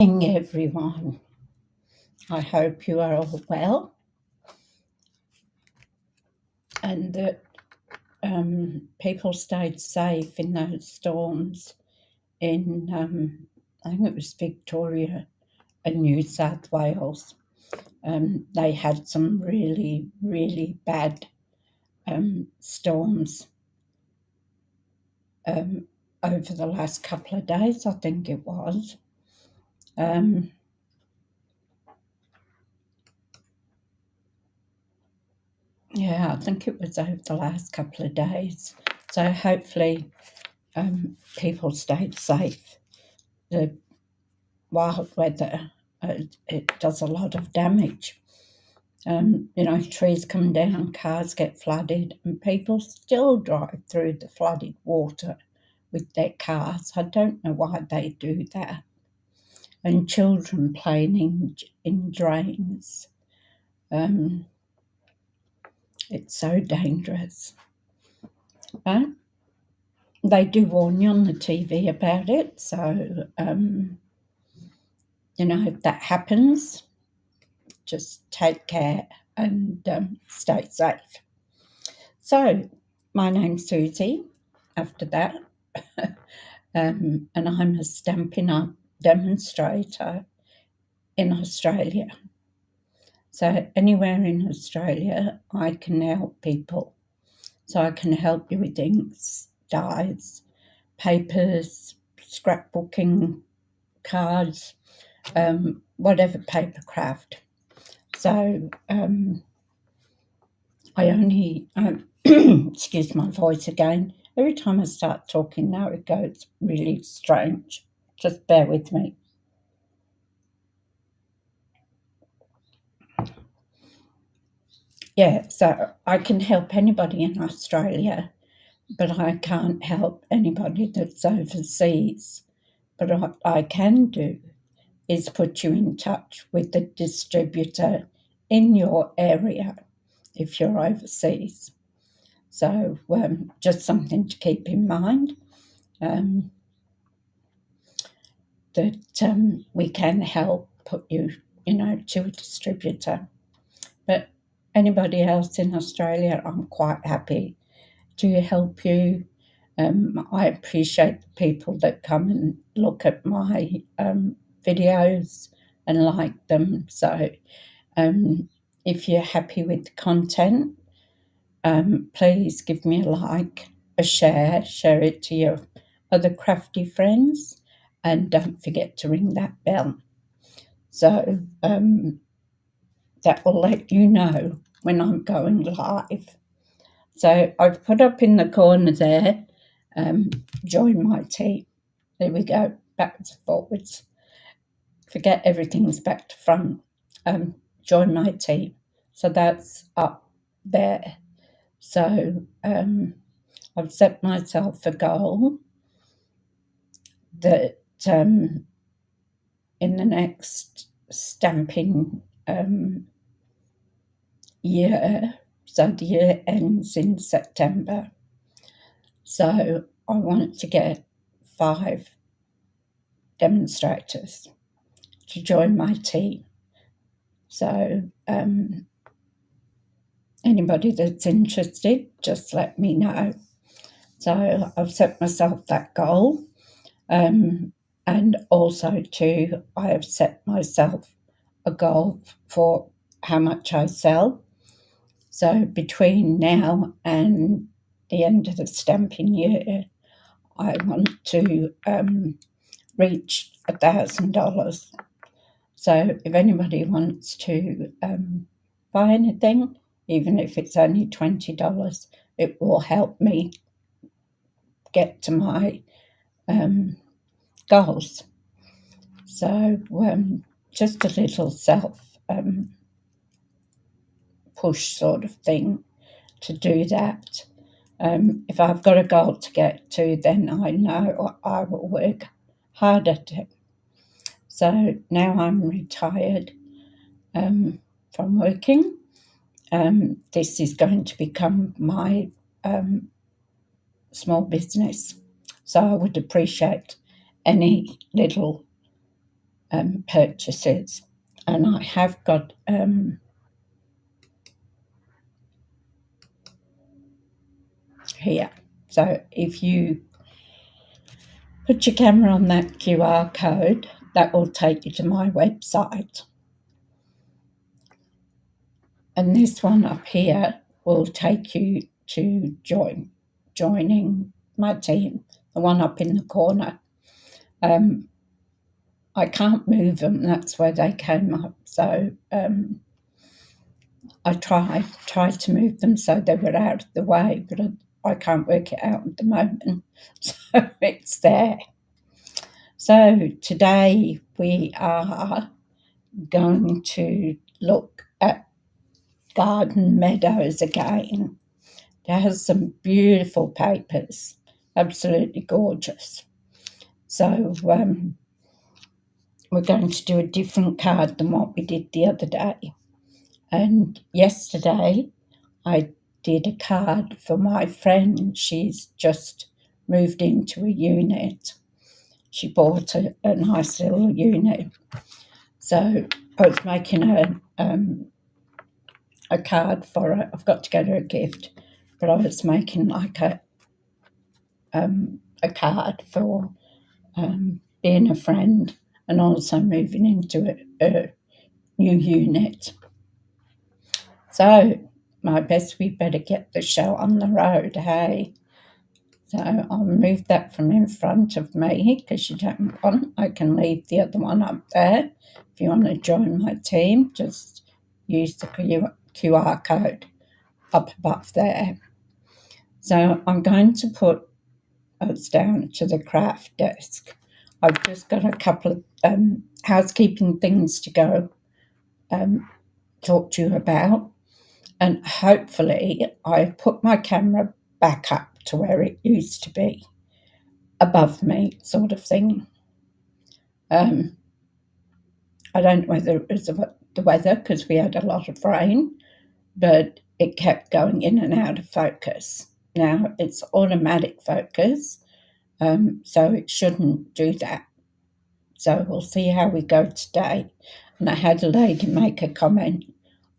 Morning, everyone. I hope you are all well and that people stayed safe in those storms in, I think it was Victoria and New South Wales. They had some really, really bad storms over the last couple of days, I think it was. Yeah, I think it was over the last couple of days. So hopefully people stayed safe. The wild weather, it does a lot of damage. Trees come down, cars get flooded, and people still drive through the flooded water with their cars. I don't know why they do that. And children playing in drains. It's so dangerous. They do warn you on the TV about it, so if that happens, just take care and stay safe. So, my name's Suzie, after that, and I'm a Stampin' Up demonstrator in Australia. So, anywhere in Australia, I can help people. So, I can help you with inks, dyes, papers, scrapbooking, cards, whatever paper craft. So I only, excuse my voice again, every time I start talking now it goes really strange. Just bear with me. Yeah, so I can help anybody in Australia, but I can't help anybody that's overseas. But what I can do is put you in touch with the distributor in your area if you're overseas. So just something to keep in mind, that we can help put you, to a distributor. But anybody else in Australia, I'm quite happy to help you. I appreciate the people that come and look at my videos and like them. So if you're happy with the content, please give me a like, a share it to your other crafty friends, and don't forget to ring that bell. So that will let you know when I'm going live. So I've put up in the corner there, join my team. There we go, backwards and forwards. Forget everything's back to front. Join my team. So that's up there. So I've set myself a goal that in the next stamping year, so the year ends in September, so I want to get 5 demonstrators to join my team. So anybody that's interested, just let me know. So I've set myself that goal. And also too, I have set myself a goal for how much I sell. So between now and the end of the stamping year, I want to reach $1,000. So if anybody wants to buy anything, even if it's only $20, it will help me get to my goals. So just a little self push sort of thing to do that. If I've got a goal to get to, then I know I will work hard at it. So now I'm retired from working. This is going to become my small business. So I would appreciate any little purchases. And I have got here. So if you put your camera on that QR code, that will take you to my website. And this one up here will take you to joining my team, the one up in the corner. I can't move them, that's where they came up. So I tried to move them so they were out of the way, but I can't work it out at the moment. So it's there. So today we are going to look at Garden Meadows again. It has some beautiful papers, absolutely gorgeous. So we're going to do a different card than what we did the other day. And yesterday I did a card for my friend. She's just moved into a unit. She bought a nice little unit. So I was making a card for her. I've got to get her a gift, but I was making like a card for being a friend and also moving into a new unit. So my best, we better get the show on the road, hey? So I'll move that from in front of me because you don't want, I can leave the other one up there. If you want to join my team, just use the QR code up above there. So I'm going to put us down to the craft desk. I've just got a couple of housekeeping things to go talk to you about. And hopefully I've put my camera back up to where it used to be, above me sort of thing. I don't know whether it was the weather because we had a lot of rain, but it kept going in and out of focus. Now it's automatic focus, so it shouldn't do that. So we'll see how we go today. And I had a lady make a comment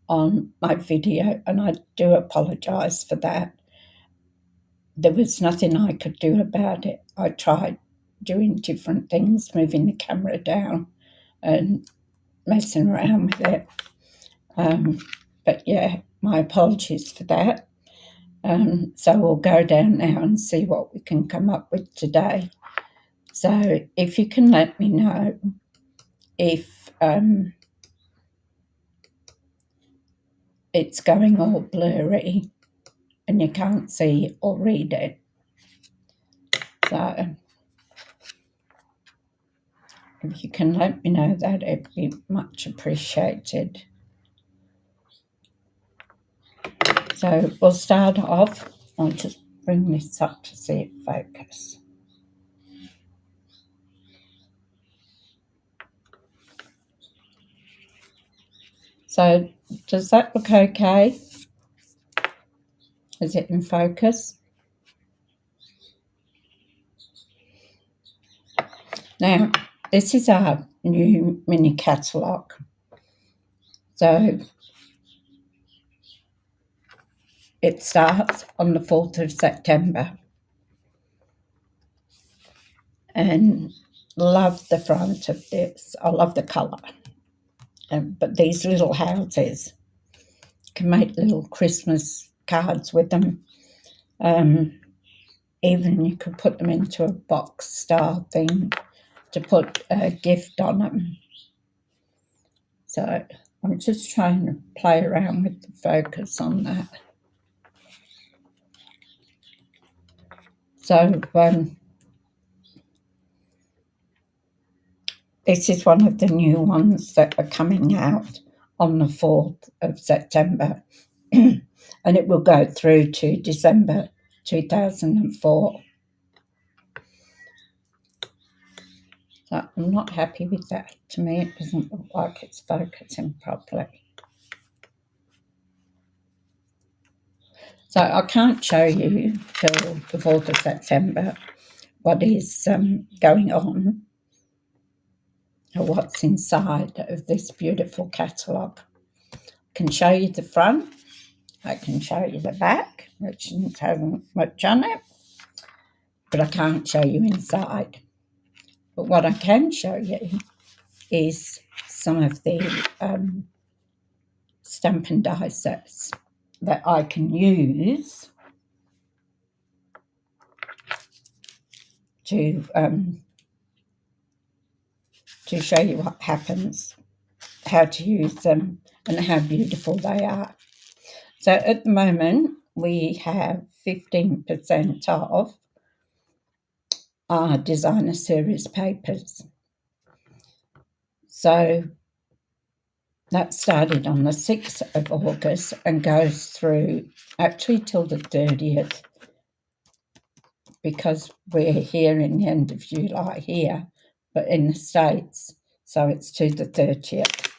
on my video, and I do apologise for that. There was nothing I could do about it. I tried doing different things, moving the camera down and messing around with it. But yeah, my apologies for that. So we'll go down now and see what we can come up with today. So if you can let me know if it's going all blurry and you can't see or read it. So if you can let me know that, it'd be much appreciated. So we'll start off. I'll just bring this up to see it focus. So does that look okay? Is it in focus? Now, this is our new mini catalogue. So it starts on the 4th of September. And love the front of this. I love the colour. But these little houses, can make little Christmas cards with them. Even you could put them into a box style thing to put a gift on them. So I'm just trying to play around with the focus on that. So this is one of the new ones that are coming out on the 4th of September. And it will go through to December 2004. So I'm not happy with that. To me, it doesn't look like it's focusing properly. So I can't show you till the 4th of September what is going on. of what's inside of this beautiful catalogue. I can show you the front, I can show you the back, which doesn't have much on it, but I can't show you inside. But what I can show you is some of the Stampin' die sets that I can use to show you what happens, how to use them, and how beautiful they are. So at the moment, we have 15% off our designer series papers. So that started on the 6th of August and goes through actually till the 30th, because we're here in the end of July here, but in the States, so it's to the 30th.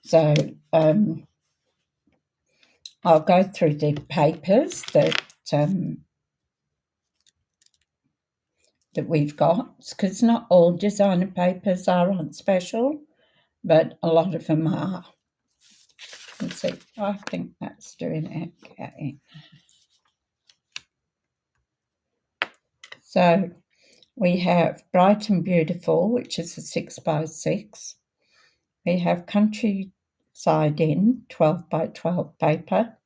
So I'll go through the papers that we've got, because not all designer papers are on special, but a lot of them are. Let's see, I think that's doing it. Okay. So we have Bright and Beautiful, which is a 6x6. We have Countryside In, 12x12 paper.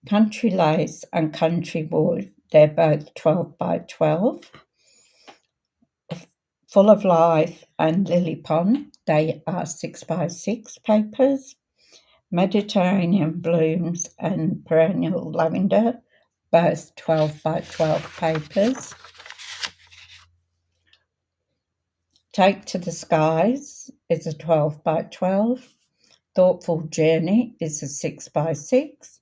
Country Lace and Country Wood, they're both 12x12. Full of Life and Lily Pond, they are 6x6 papers. Mediterranean Blooms and Perennial Lavender, both 12x12 papers. Take to the Skies is a 12x12. Thoughtful Journey is a 6x6.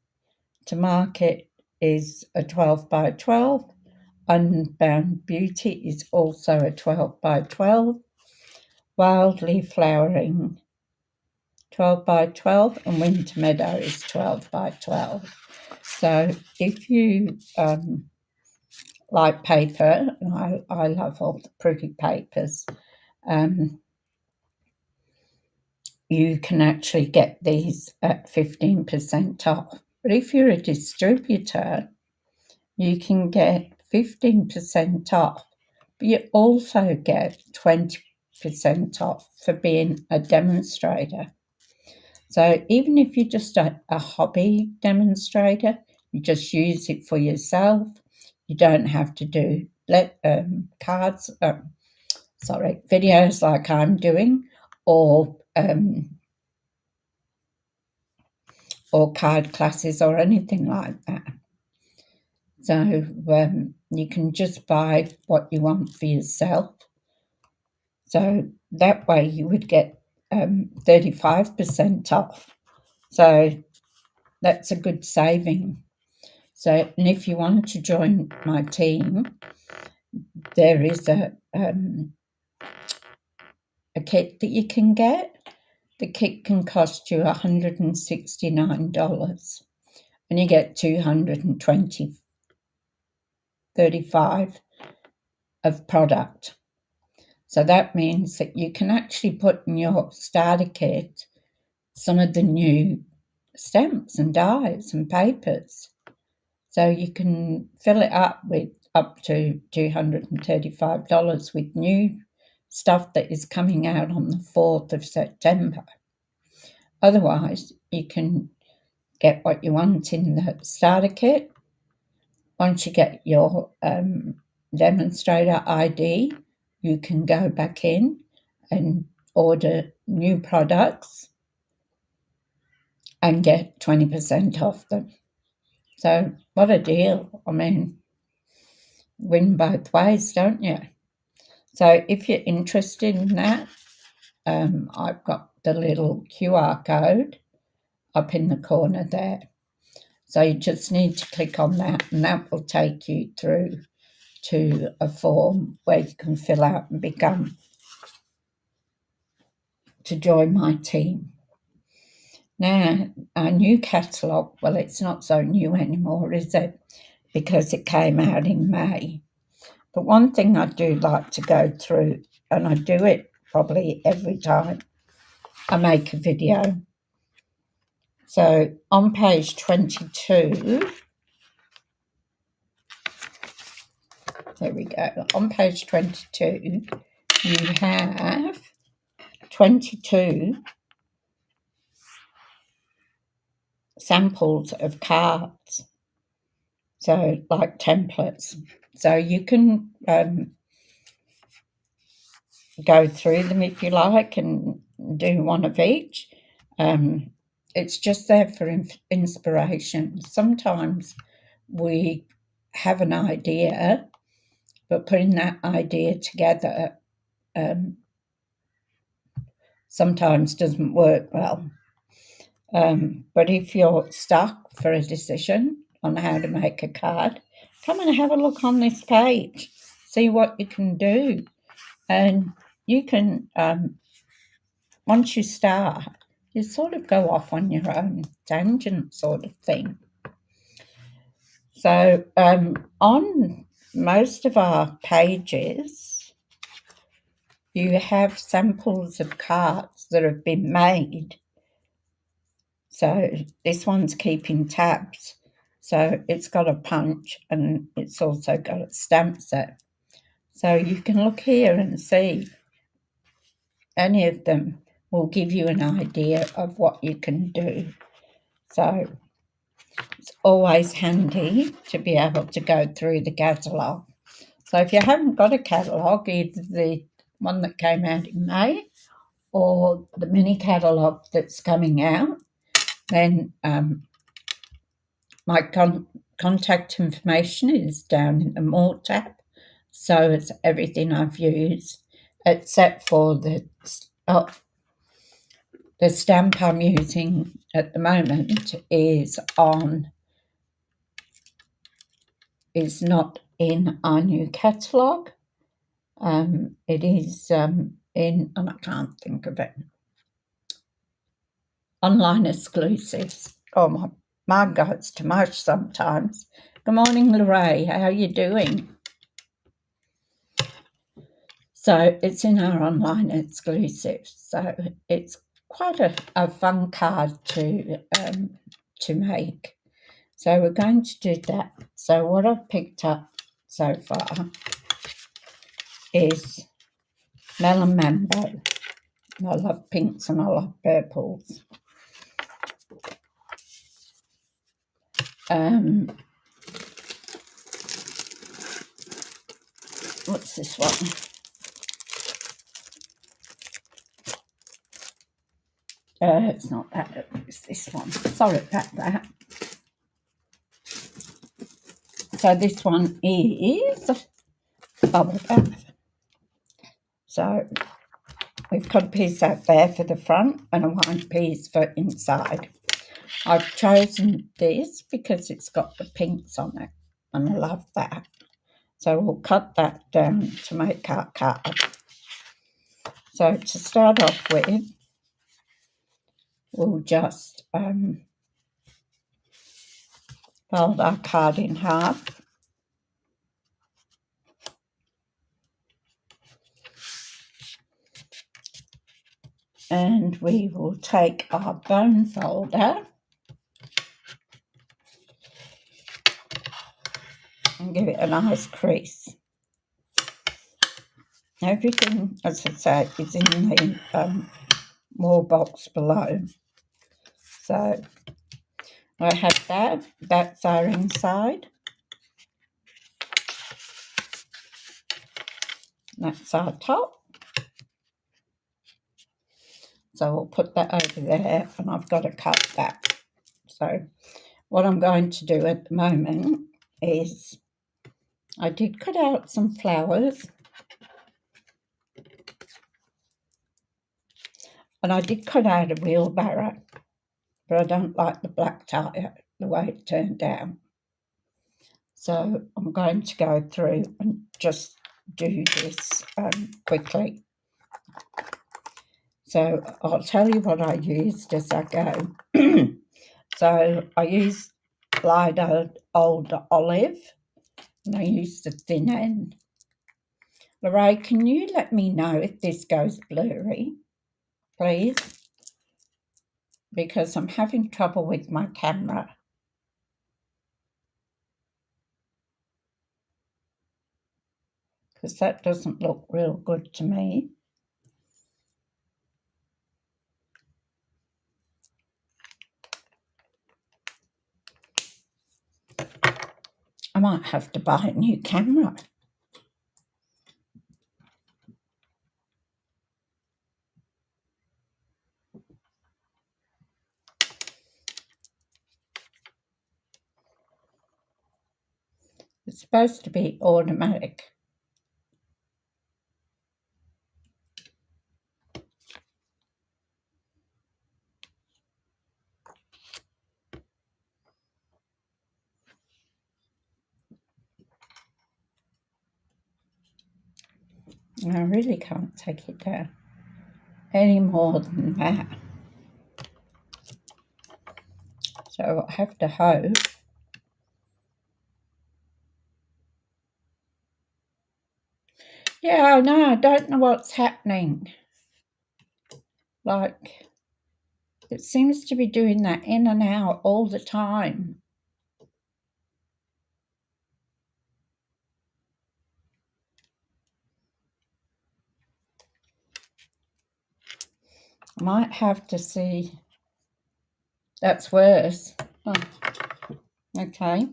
To Market is a 12x12. Unbound Beauty is also a 12x12. Wildly Flowering, 12x12, and Winter Meadow is 12x12. So if you like paper, and I love all the pretty papers, you can actually get these at 15% off. But if you're a distributor, you can get 15% off, but you also get 20% off for being a demonstrator. So even if you're just a hobby demonstrator, you just use it for yourself. You don't have to do videos like I'm doing, or card classes or anything like that. So you can just buy what you want for yourself. So that way you would get 35% off. So that's a good saving. So, and if you want to join my team, there is a kit that you can get. The kit can cost you $169, and you get 35 of product. So that means that you can actually put in your starter kit some of the new stamps and dies and papers. So you can fill it up with up to $235 with new stuff that is coming out on the 4th of September. Otherwise, you can get what you want in the starter kit. Once you get your demonstrator ID, you can go back in and order new products and get 20% off them. So what a deal. I mean, win both ways, don't you? So if you're interested in that, I've got the little QR code up in the corner there. So you just need to click on that, and that will take you through to a form where you can fill out and to join my team. Now, our new catalogue, well, it's not so new anymore, is it? Because it came out in May. But one thing I do like to go through, and I do it probably every time I make a video. So on page 22, there we go. On page 22, you have 22 samples of cards, so like templates. So you can go through them if you like and do one of each. It's just there for inspiration. Sometimes we have an idea, but putting that idea together sometimes doesn't work well. But if you're stuck for a decision on how to make a card, come and have a look on this page, see what you can do. And you can, once you start, you sort of go off on your own tangent sort of thing. So on most of our pages, you have samples of cards that have been made. So this one's keeping tabs. So it's got a punch and it's also got a stamp set. So you can look here and see any of them will give you an idea of what you can do. So it's always handy to be able to go through the catalogue. So if you haven't got a catalogue, either the one that came out in May or the mini catalogue that's coming out, then my contact information is down in the More tab. So it's everything I've used, except for the stamp I'm using at the moment is not in our new catalogue. It is in, and I can't think of it, online exclusives. Oh my God, it's too much sometimes. Good morning, Lorraine. How are you doing? So it's in our online exclusives. So it's quite a fun card to make. So we're going to do that. So what I've picked up so far is Melon Mambo. I love pinks and I love purples. What's this one? It's not that, it's this one. Sorry about that. So this one is bubble bath. So we've got a piece out there for the front and a white piece for inside. I've chosen this because it's got the pinks on it and I love that. So we'll cut that down to make our card. So to start off with, we'll just fold our card in half. And we will take our bone folder and give it a nice crease. Everything, as I say, is in the more box below. So I have that's our inside. That's our top. So we'll put that over there and I've got to cut that. So what I'm going to do at the moment is I did cut out some flowers. And I did cut out a wheelbarrow, but I don't like the black tire, the way it turned out. So I'm going to go through and just do this quickly. So I'll tell you what I used as I go. So I used light old olive, and I used the thin end. Lorraine, can you let me know if this goes blurry, please? Because I'm having trouble with my camera. Because that doesn't look real good to me. I might have to buy a new camera. It's supposed to be automatic. I really can't take it down any more than that. So I have to hope. Yeah, I know, I don't know what's happening. Like, it seems to be doing that in and out all the time. Might have to see. That's worse. Oh, okay.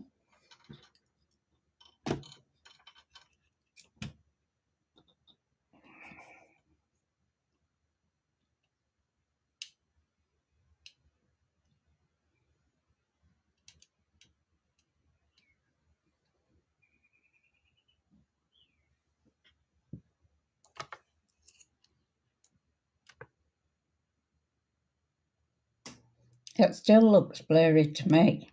It still looks blurry to me.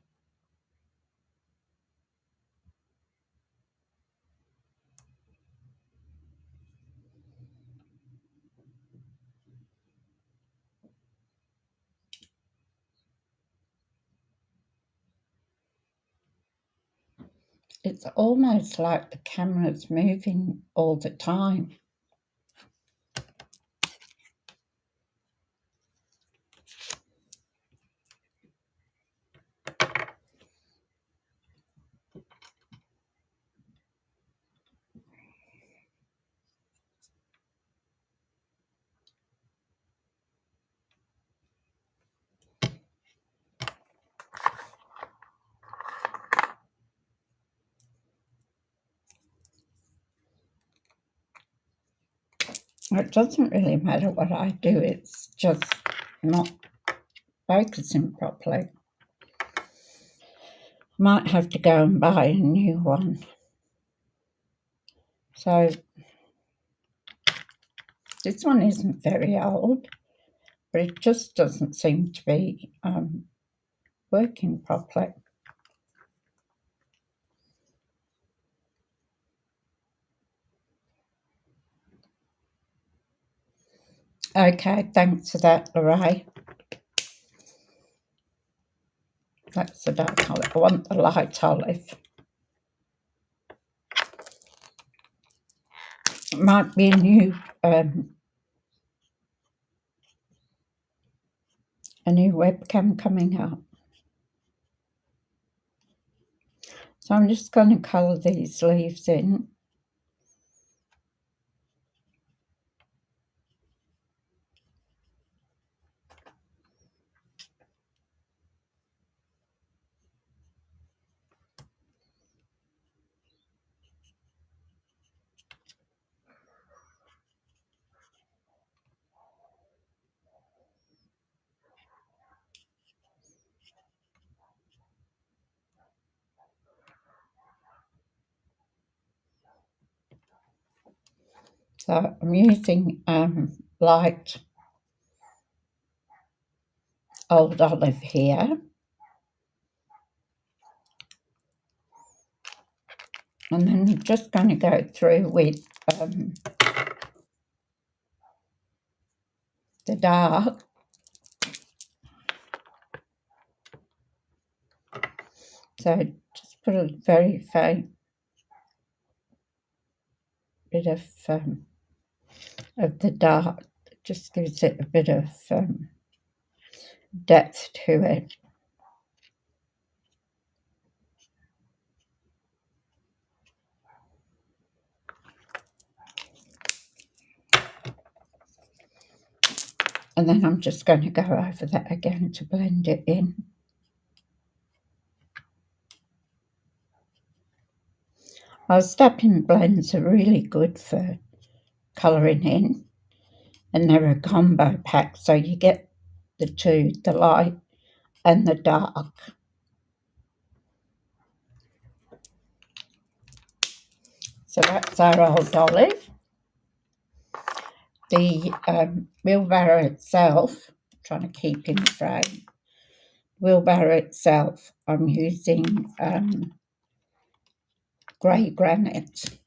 It's almost like the camera's moving all the time. It doesn't really matter what I do, it's just not focusing properly. Might have to go and buy a new one. So this one isn't very old, but it just doesn't seem to be working properly. Okay, thanks for that, Lorraine. That's the dark olive. I want the light olive. It might be a new webcam coming up. So I'm just going to colour these leaves in. So I'm using light old olive here. And then I'm just going to go through with the dark. So just put a very faint bit of the dark. It just gives it a bit of depth to it. And then I'm just going to go over that again to blend it in. Our Stampin' blends are really good for colouring in, and they're a combo pack, so you get the two, the light and the dark. So that's our old olive. The wheelbarrow itself, I'm trying to keep in frame. Wheelbarrow itself, I'm using grey granite.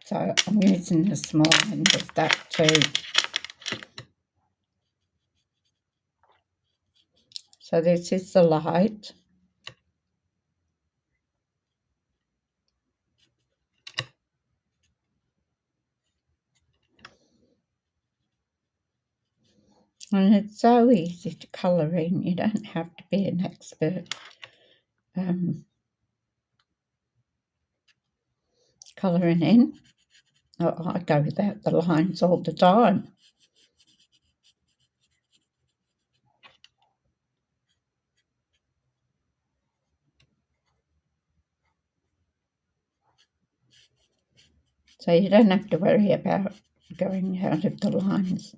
So I'm using the small end of that too. So this is the light. And it's so easy to colour in, you don't have to be an expert colouring in. Oh, I go without the lines all the time. So you don't have to worry about going out of the lines.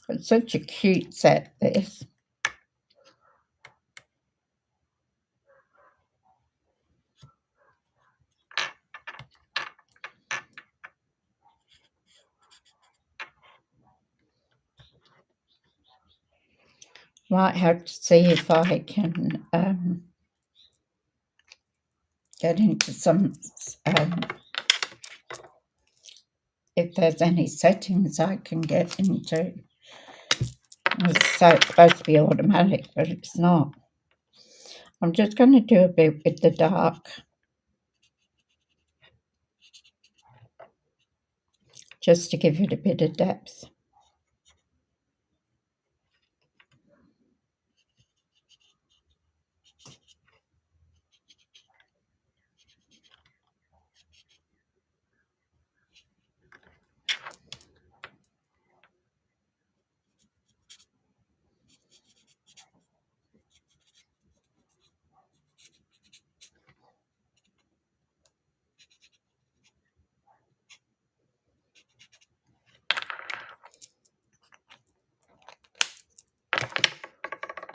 It's such a cute set, this. Might have to see if I can get into some, if there's any settings I can get into. So it's supposed to be automatic, but it's not. I'm just going to do a bit with the dark, just to give it a bit of depth.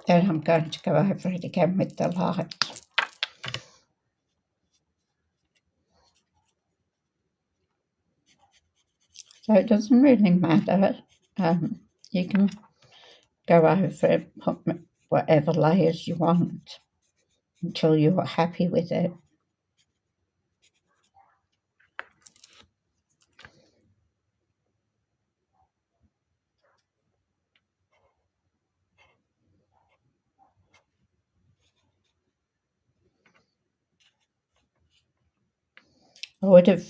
Then I'm going to go over it again with the light. So it doesn't really matter. You can go over it, put whatever layers you want until you're happy with it. I would have,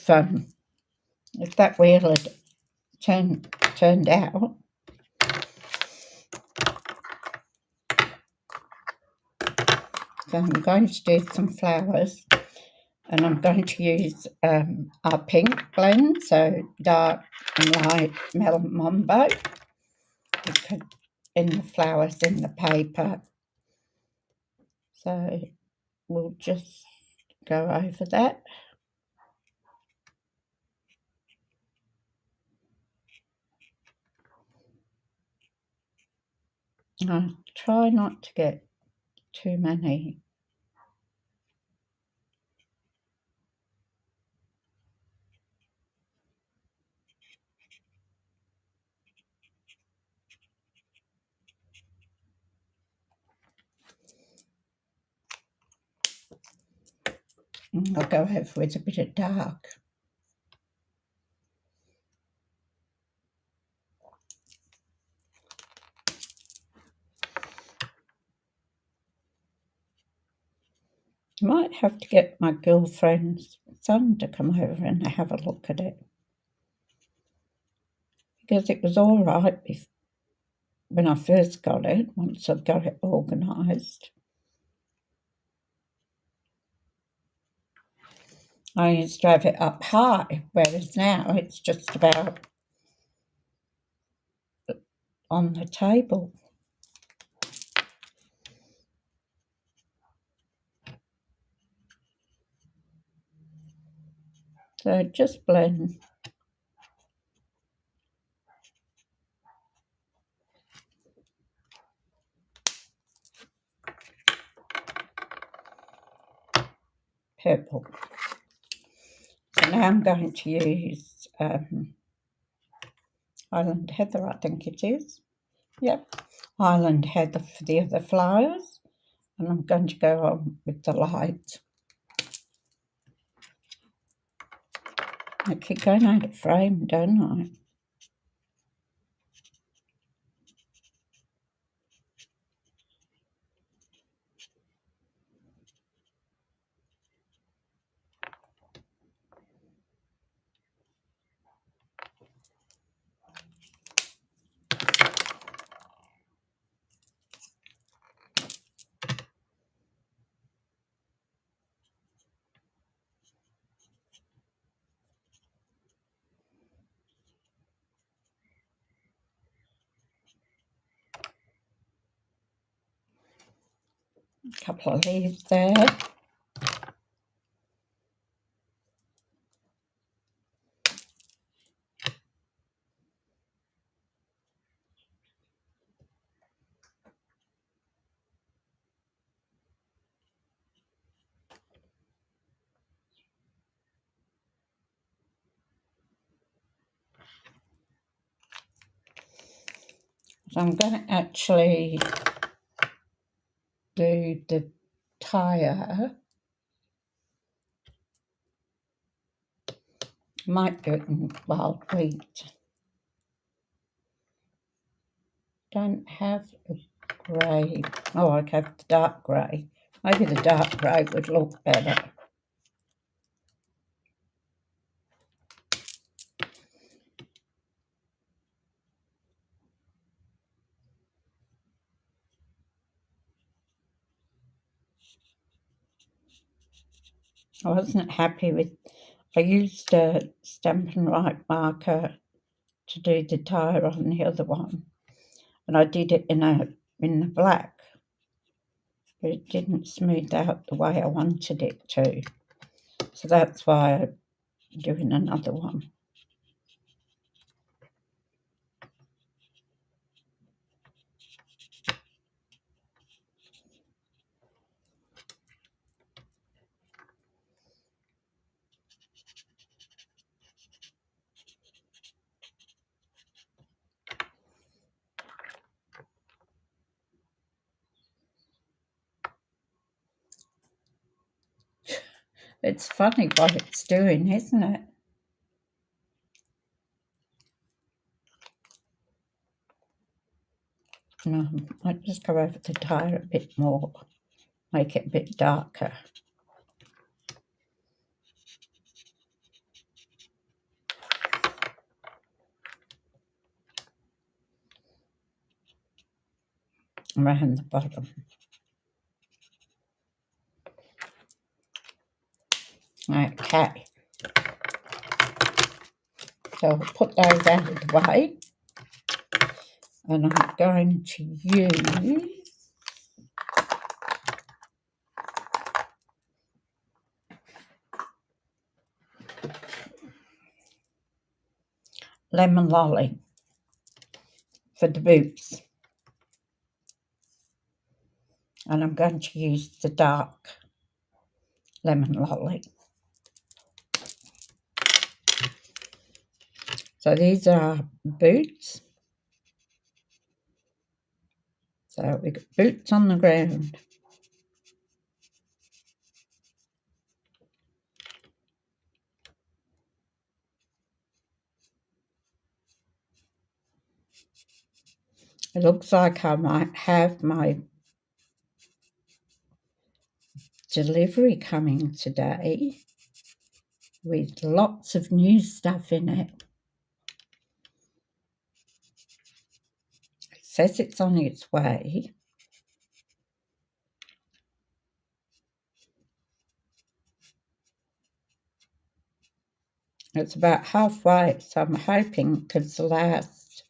if that wheel had turned out, so I'm going to do some flowers, and I'm going to use our pink blend, so dark and light Melon Mambo, in the flowers in the paper. So we'll just go over that. I try not to get too many. I'll go over with a bit of dark. I might have to get my girlfriend's son to come over and have a look at it, because it was all right when I first got it, once I got it organised. I used to have it up high, whereas now it's just about on the table. So just blend. Purple. So now I'm going to use Highland Heather, I think it is. Yep, Highland Heather for the other flowers. And I'm going to go on with the light. I keep going out of frame, don't I? A couple of leaves there. So I'm going to actually do the tire. Might do it in wild wheat. Don't have a grey. Oh, I have the dark grey. Maybe the dark grey would look better. I wasn't happy with. I used a Stampin' Right marker to do the tire on the other one, and I did it in the black, but it didn't smooth out the way I wanted it to. So that's why I'm doing another one. It's funny what it's doing, isn't it? I just go over the tire a bit more, make it a bit darker. Around the bottom. Okay. So I'll put those out of the way. And I'm going to use Lemon Lolly for the boots. And I'm going to use the dark Lemon Lolly. So these are boots. So we've got boots on the ground. It looks like I might have my delivery coming today with lots of new stuff in it. It says it's on its way. It's about halfway, so I'm hoping, because the last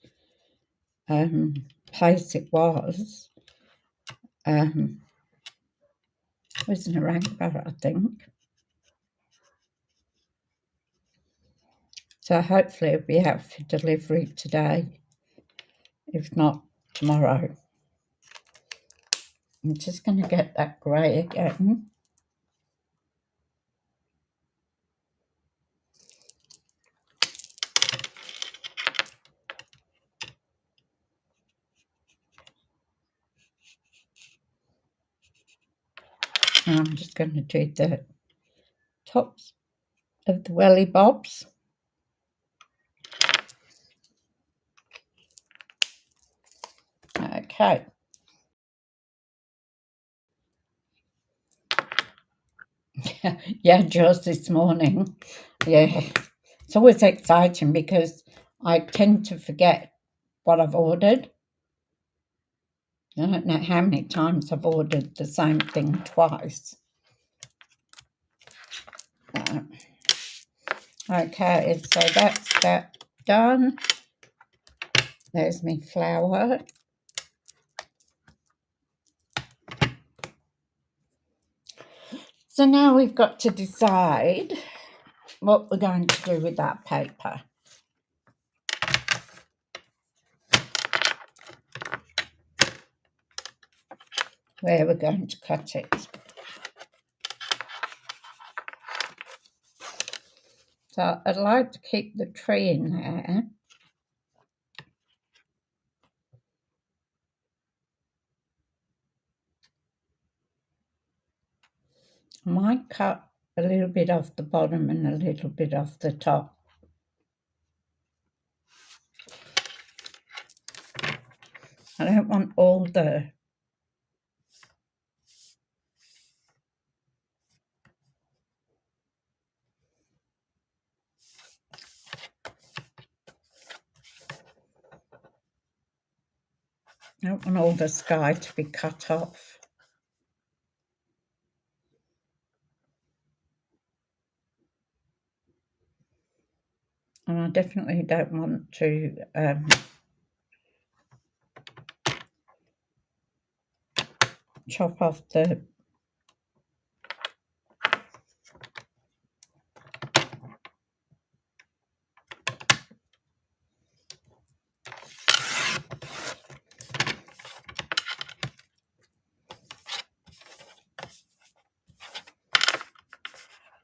place it was in Narangba, I think. So hopefully it'll be out for delivery today, if not tomorrow. I'm just going to get that grey again. And I'm just going to do the tops of the welly bobs. Okay. Yeah, just this morning. Yeah, it's always exciting because I tend to forget what I've ordered. I don't know how many times I've ordered the same thing twice. Okay, so that's that done. There's my flower. So now we've got to decide what we're going to do with that paper. Where we're going to cut it. So I'd like to keep the tree in there. I might cut a little bit off the bottom and a little bit off the top. I don't want all the sky to be cut off. And I definitely don't want to chop off the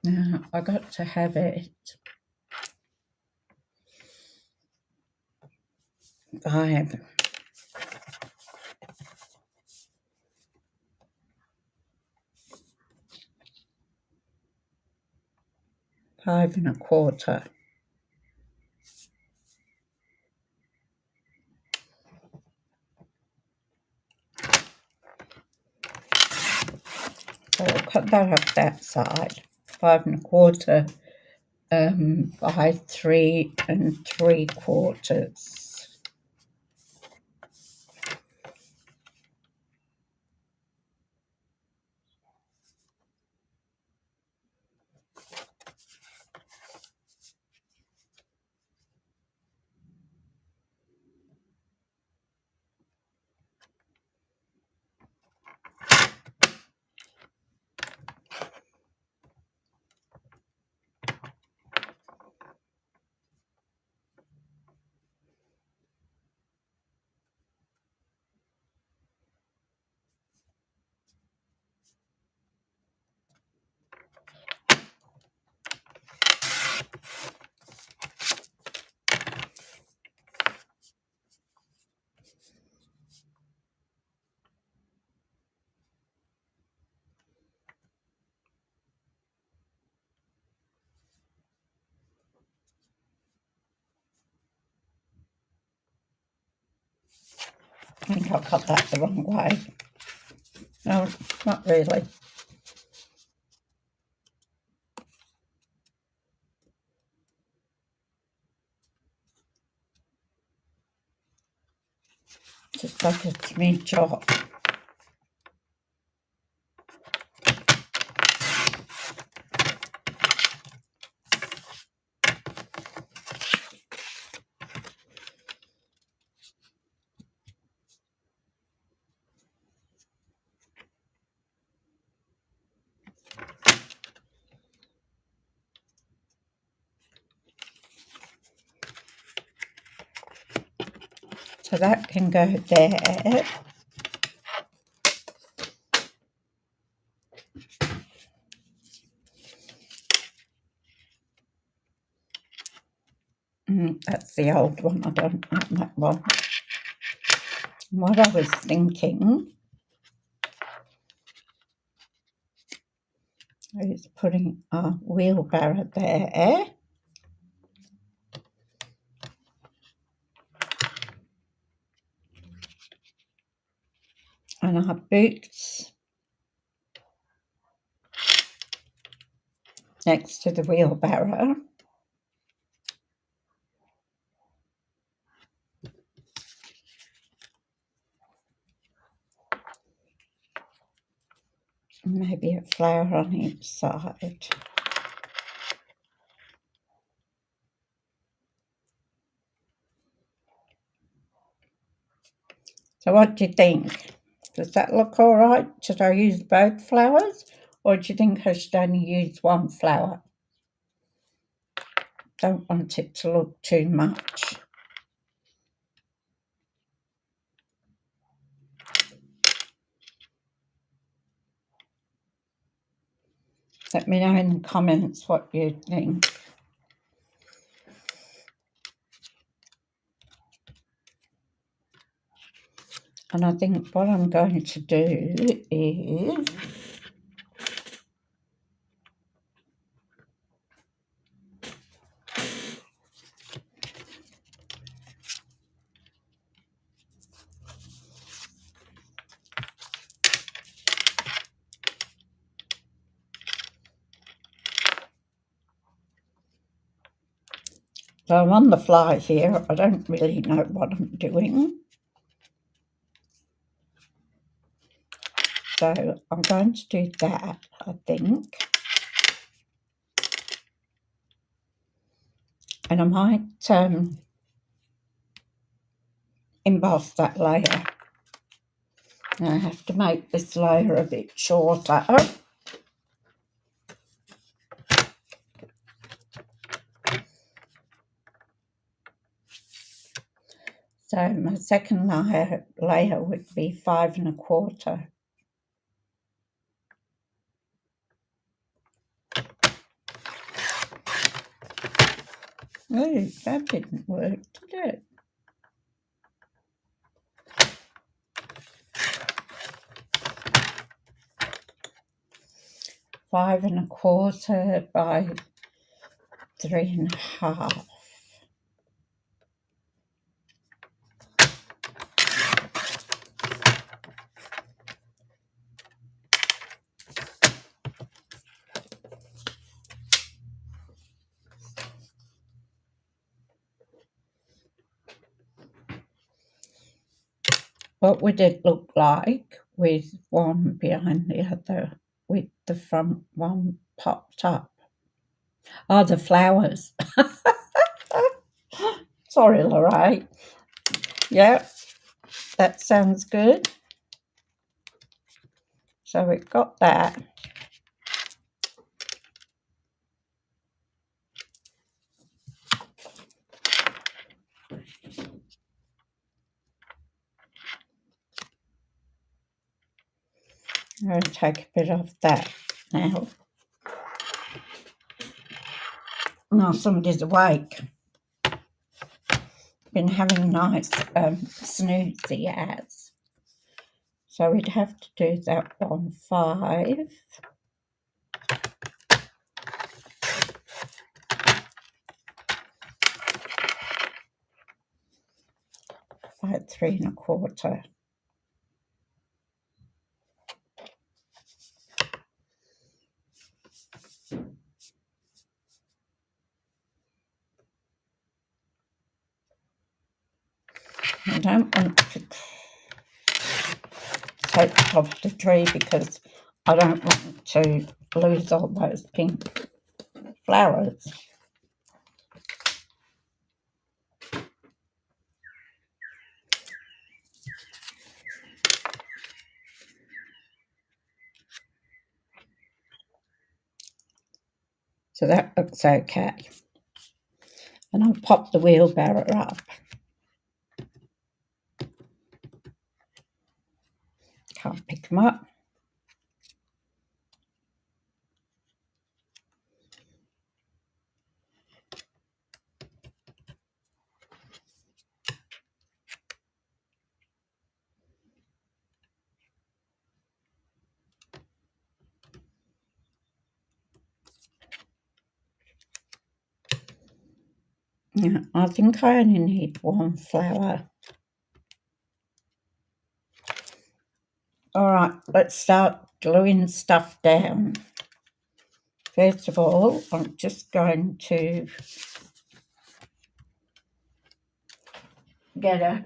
Now I got to have it 5 1/4. So I'll cut that up that side, 5 1/4 by 3 3/4. I think I got that the wrong way. No, not really. Just like a smidge off. So that can go there. That's the old one, I don't want that one. What I was thinking is putting a wheelbarrow there. And our boots next to the wheelbarrow. Maybe a flower on each side. So what do you think? Does that look all right? Should I use both flowers, or do you think I should only use one flower? Don't want it to look too much. Let me know in the comments what you think. And I think what I'm going to do is so I'm on the fly here. I don't really know what I'm doing. So I'm going to do that, I think. And I might emboss that layer. And I have to make this layer a bit shorter. So my second layer would be 5 1/4. Oh, that didn't work, did it? Five 1/4 by 3 1/2. What would it look like with one behind the other, with the front one popped up? Oh, the flowers. Sorry, Lorraine. Yep, that sounds good. So we've got that. I'm going to take a bit of that now. Now somebody's awake. Been having a nice snoozy as. So we'd have to do that one 5. By 3 1/4. I don't want to take the top of the tree because I don't want to lose all those pink flowers. So that looks okay. And I'll pop the wheelbarrow up. Can't pick them up. Yeah, I think I only need one flower. All right, let's start gluing stuff down. First of all, I'm just going to get a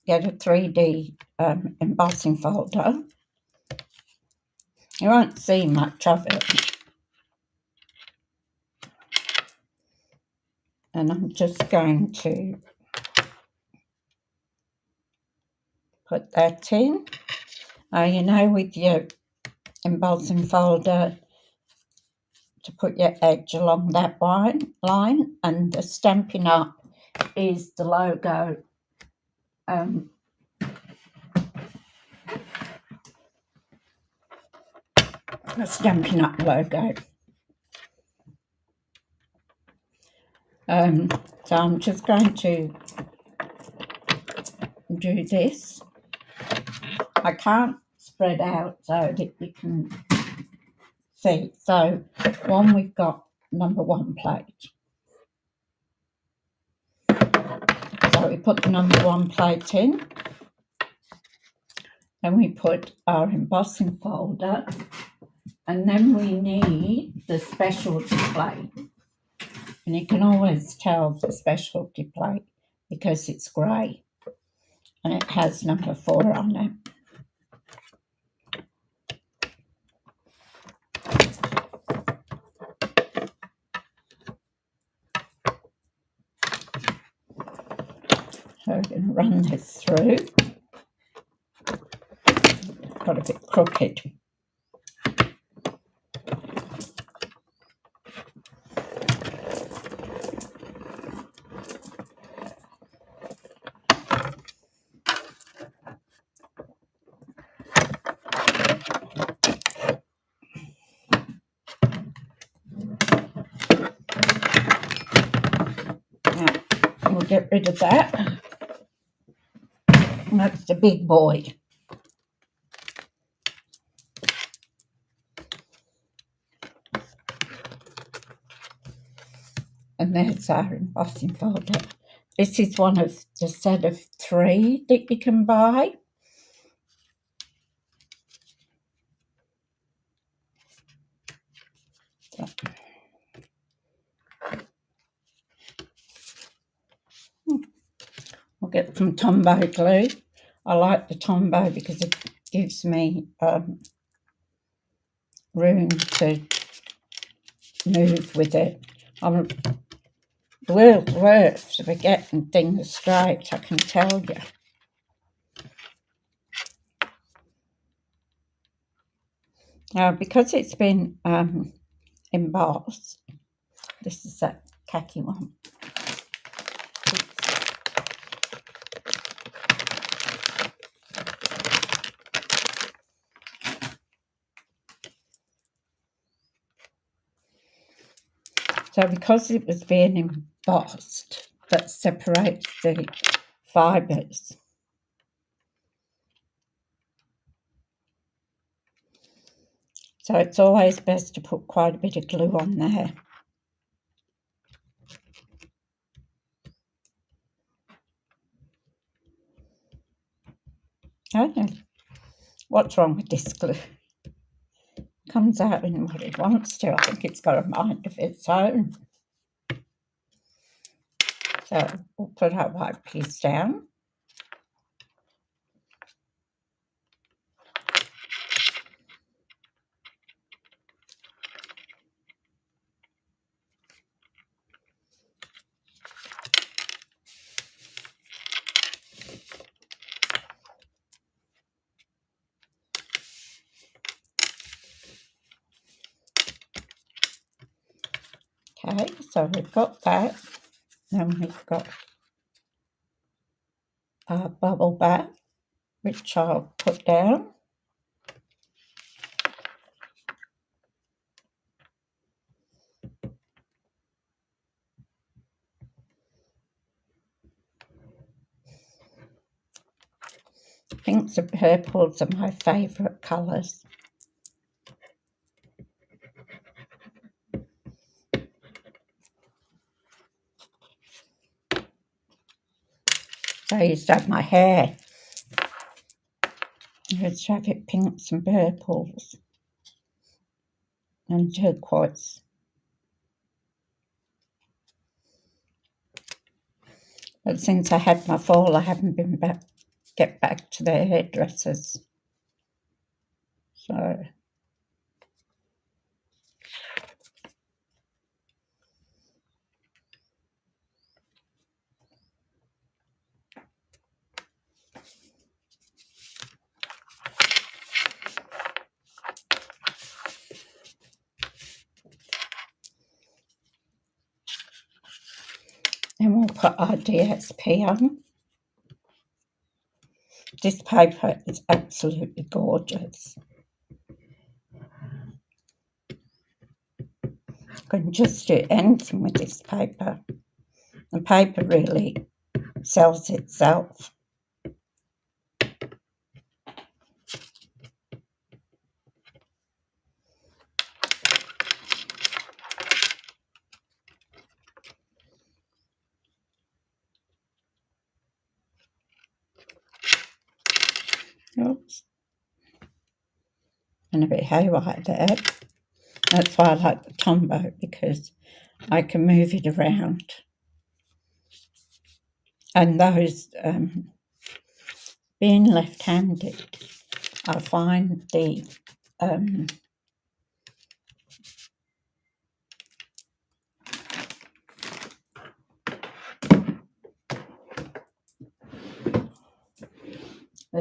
get a 3D embossing folder. You won't see much of it. And I'm just going to put that in. You know, with your embossing folder, to put your edge along that line, and the Stampin' Up is the logo. The Stampin' Up logo. So I'm just going to do this. I can't spread out so that you can see. So one, we've got number 1 plate. So we put the number 1 plate in. Then we put our embossing folder. And then we need the specialty plate. And you can always tell the specialty plate because it's grey. And it has number 4 on it. So we're going to run this through. Got a bit crooked. Now, we'll get rid of that. That's the big boy. And there's our embossing folder. This is one of the set of 3 that you can buy. So. I'll get some Tombow glue. I like the Tombow because it gives me room to move with it. I'm the worst for getting things straight, I can tell you. Now, because it's been embossed, this is that khaki one. So because it was being embossed, that separates the fibres. So it's always best to put quite a bit of glue on there. don't know what's wrong with this glue. Comes out in what it wants to. I think it's got a mind of its own. So we'll put our white piece down. Okay, so we've got that. Then we've got our bubble bath, which I'll put down. Pinks and purples are my favourite colours. So I used to have my hair. I used to have it pinks and purples and turquoise. But since I had my fall, I haven't been get back to their hairdressers. So then we'll put our DSP on. This paper is absolutely gorgeous. You can just do anything with this paper. The paper really sells itself. Oops. And a bit haywire there. That's why I like the Tombow, because I can move it around. And those, being left-handed, I find the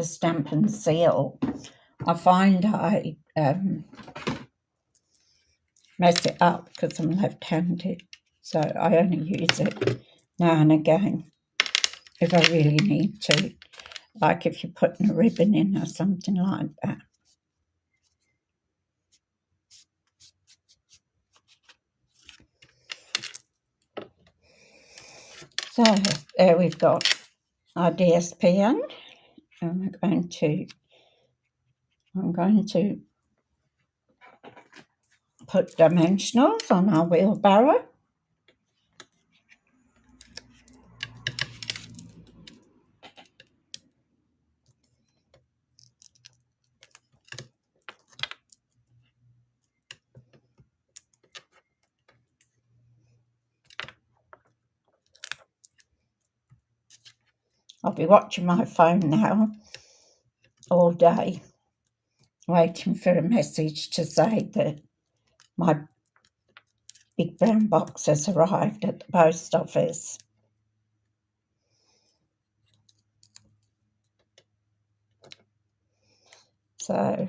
Stampin' Seal, I find I mess it up because I'm left-handed, so I only use it now and again if I really need to, like if you're putting a ribbon in or something like that. So there we've got our DSP on, and I'm going to put dimensionals on our wheelbarrow. I'll be watching my phone now all day, waiting for a message to say that my big brown box has arrived at the post office. So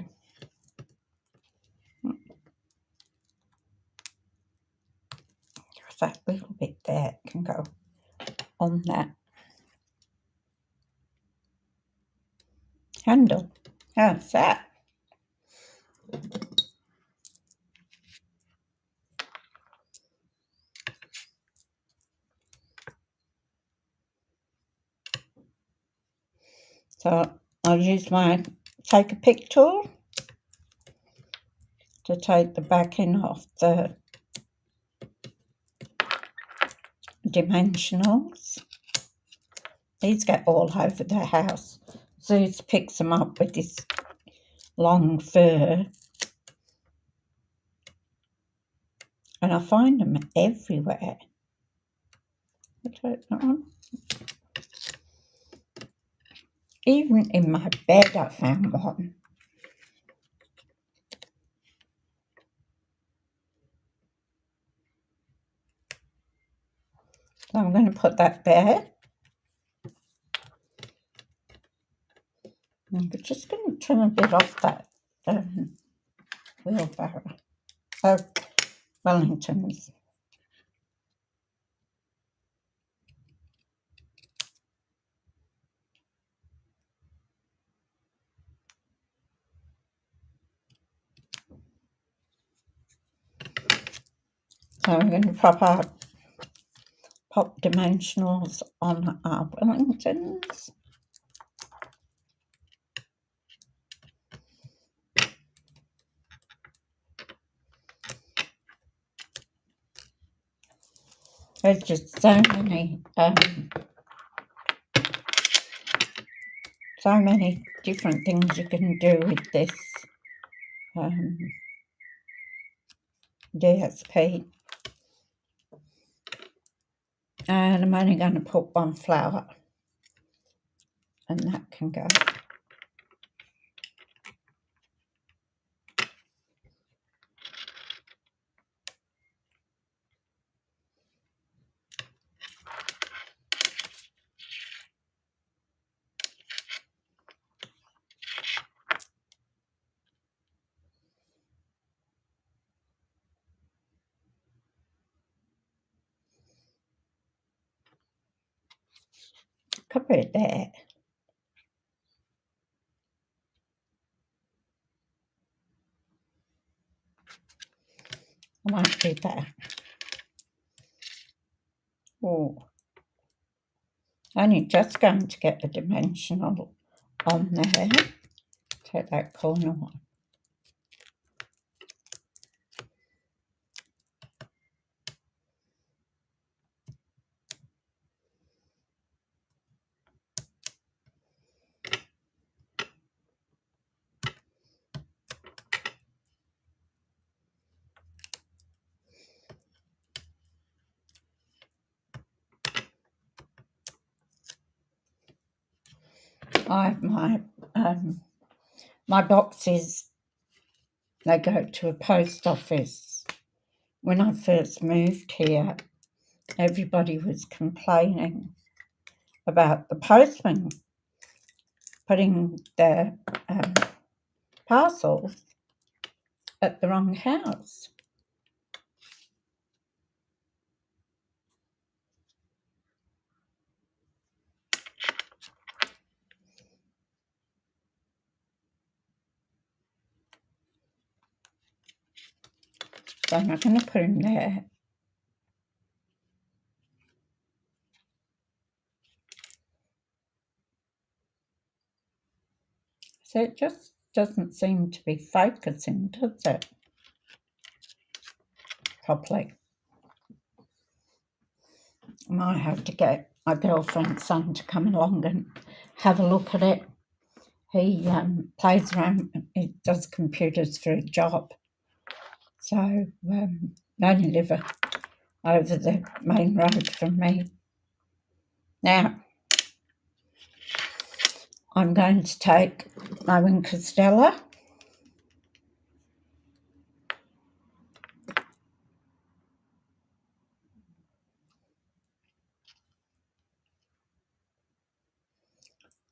that little bit there can go on that handle. How's that? So I'll use my take a pick tool to take the backing off the dimensionals. These get all over the house, Suze picks them up with this long fur, and I find them everywhere. I don't know. Even in my bed I found one. So I'm going to put that there. I'm just going to trim a bit off that wheelbarrow. Oh, Wellingtons. So I'm going to pop dimensionals on our Wellingtons. There's just so many different things you can do with this DSP. And I'm only going to put one flower, and that can go. Cover it there. I might do that. Oh, only just going to get the dimensional on there. Take that corner one. I have my boxes, they go to a post office. When I first moved here, everybody was complaining about the postman putting their parcels at the wrong house. So I'm not going to put him there. So it just doesn't seem to be focusing, does it? Properly. I might have to get my girlfriend's son to come along and have a look at it. He plays around, he does computers for a job. So they only live over the main road from me. Now, I'm going to take my Winker Stella.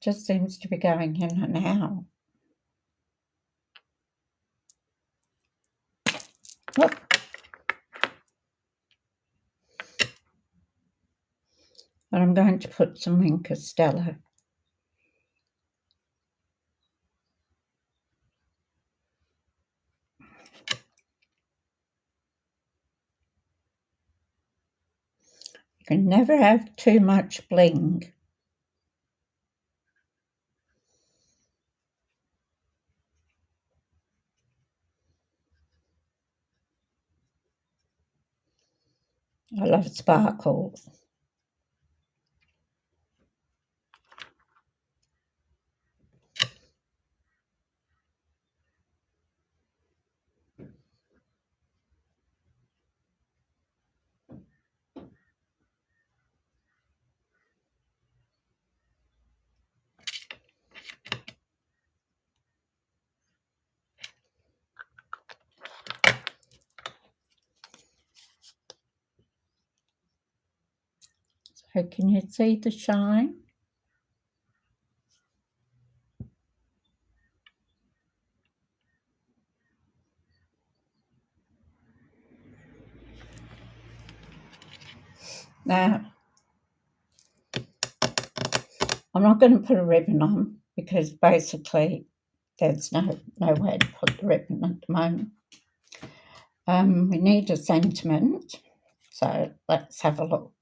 Just seems to be going in and out. Look. And I'm going to put some Winker Stella. You can never have too much bling. I love sparkles. So can you see the shine? Now, I'm not going to put a ribbon on because basically there's nowhere to put the ribbon at the moment. We need a sentiment, so let's have a look.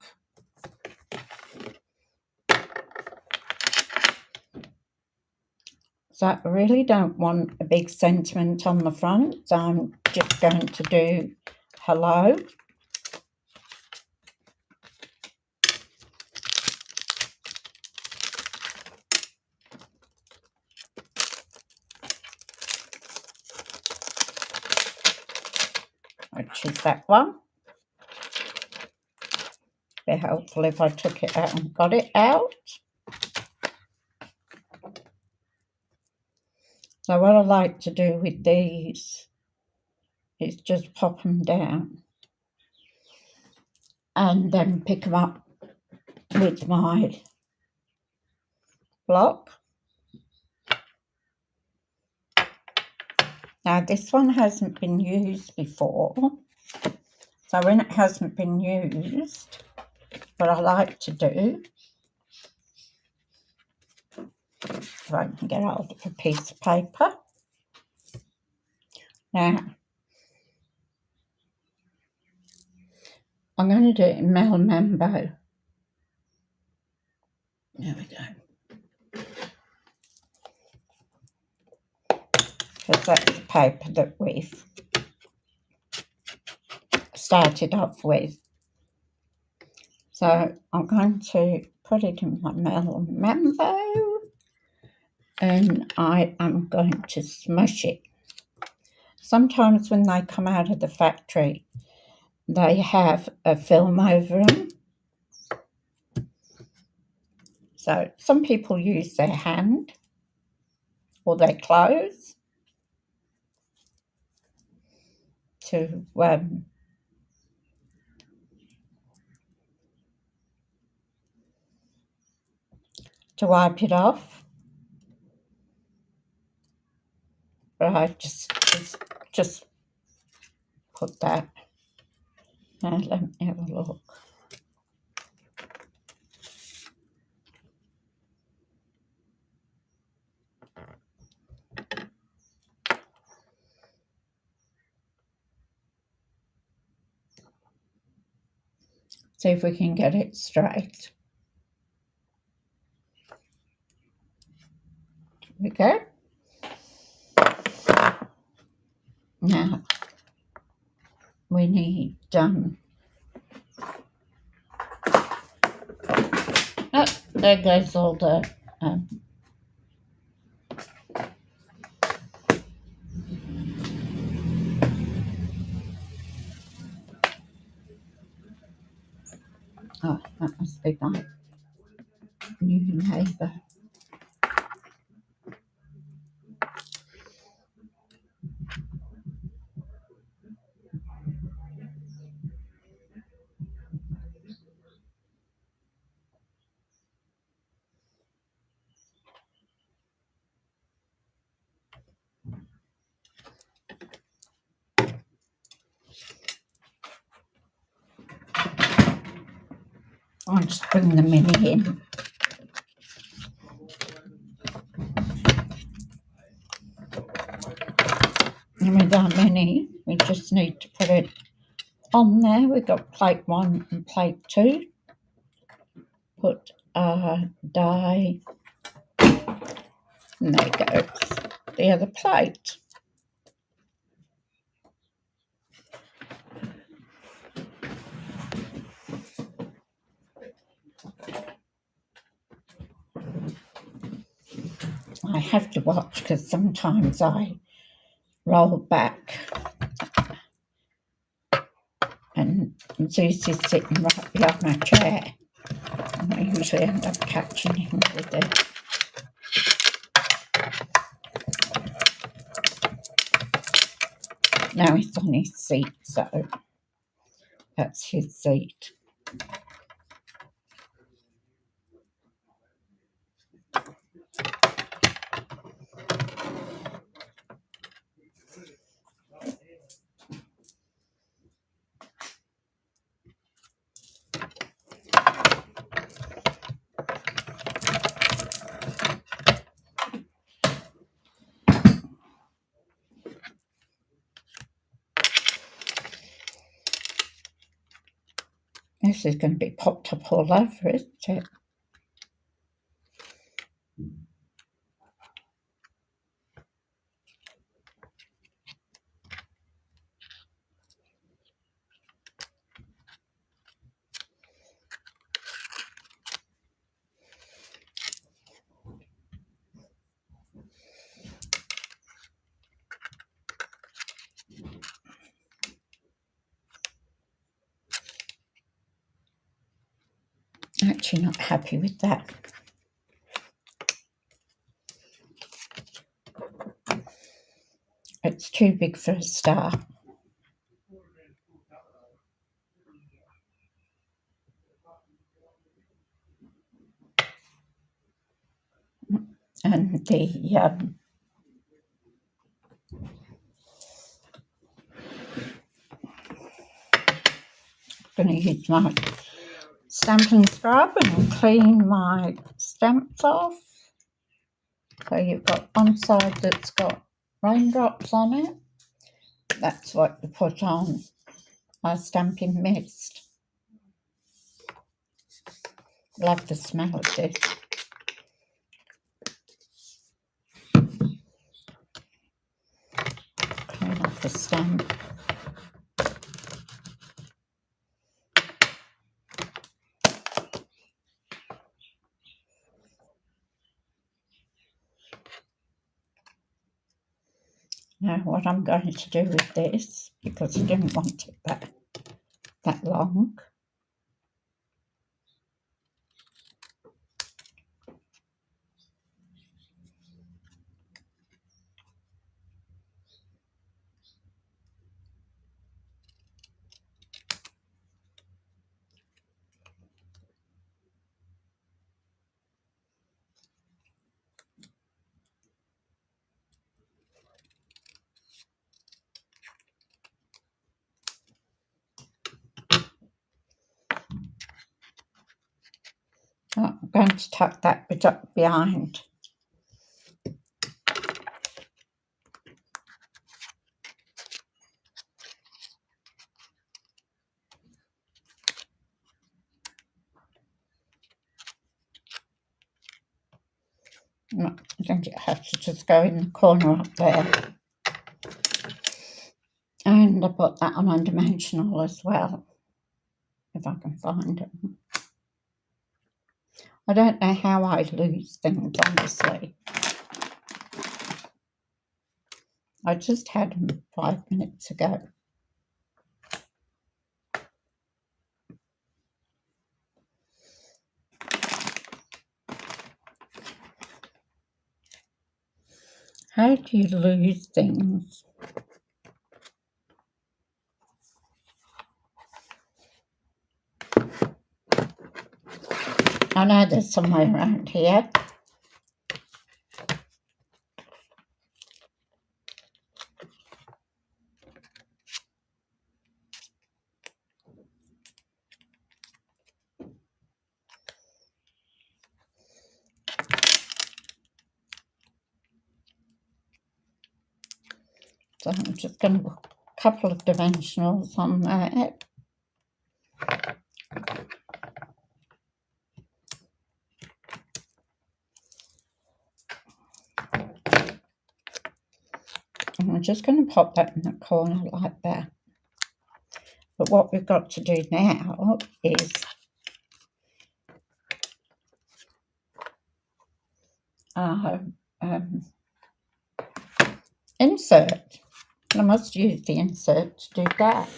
So I really don't want a big sentiment on the front, so I'm just going to do hello. Which is that one. Be helpful if I took it out and got it out. So what I like to do with these is just pop them down and then pick them up with my block. Now this one hasn't been used before, so when it hasn't been used, what I like to do, if I can get hold of a piece of paper. Now, I'm going to do it in Melon Mambo. There we go. Because that's the paper that we've started off with. So I'm going to put it in my Melon Mambo and I am going to smush it. Sometimes when they come out of the factory, they have a film over them. So some people use their hand or their clothes to wipe it off. But I just put that. Now let me have a look. See if we can get it straight. There we go. Now we need oh, there goes all the oh, that must be my new neighbour. I'll just bring the mini in. And with our mini, we just need to put it on there. We've got plate 1 and plate 2. Put our die, and there goes the other plate. I have to watch because sometimes I roll back and Susie's sitting right behind my chair and I usually end up catching him with it. Now he's on his seat, so that's his seat. this is going to be popped up all over, isn't it? Actually not happy with that. It's too big for a star. And the going to use my Stampin' scrub and clean my stamps off. So you've got one side that's got raindrops on it. That's what you put on my Stampin' Mist. Love the smell of this. Clean off the stamp. Now what I'm going to do with this, because I didn't want it that long, I'm going to tuck that bit up behind. I think it has to just go in the corner up there. And I put that on undimensional as well, if I can find it. I don't know how I lose things, honestly. I just had them 5 minutes ago. How do you lose things? I know there's somewhere around here. So I'm just going to put a couple of dimensionals on there. And we're just going to pop that in the corner like that. But what we've got to do now is insert. I must use the insert to do that.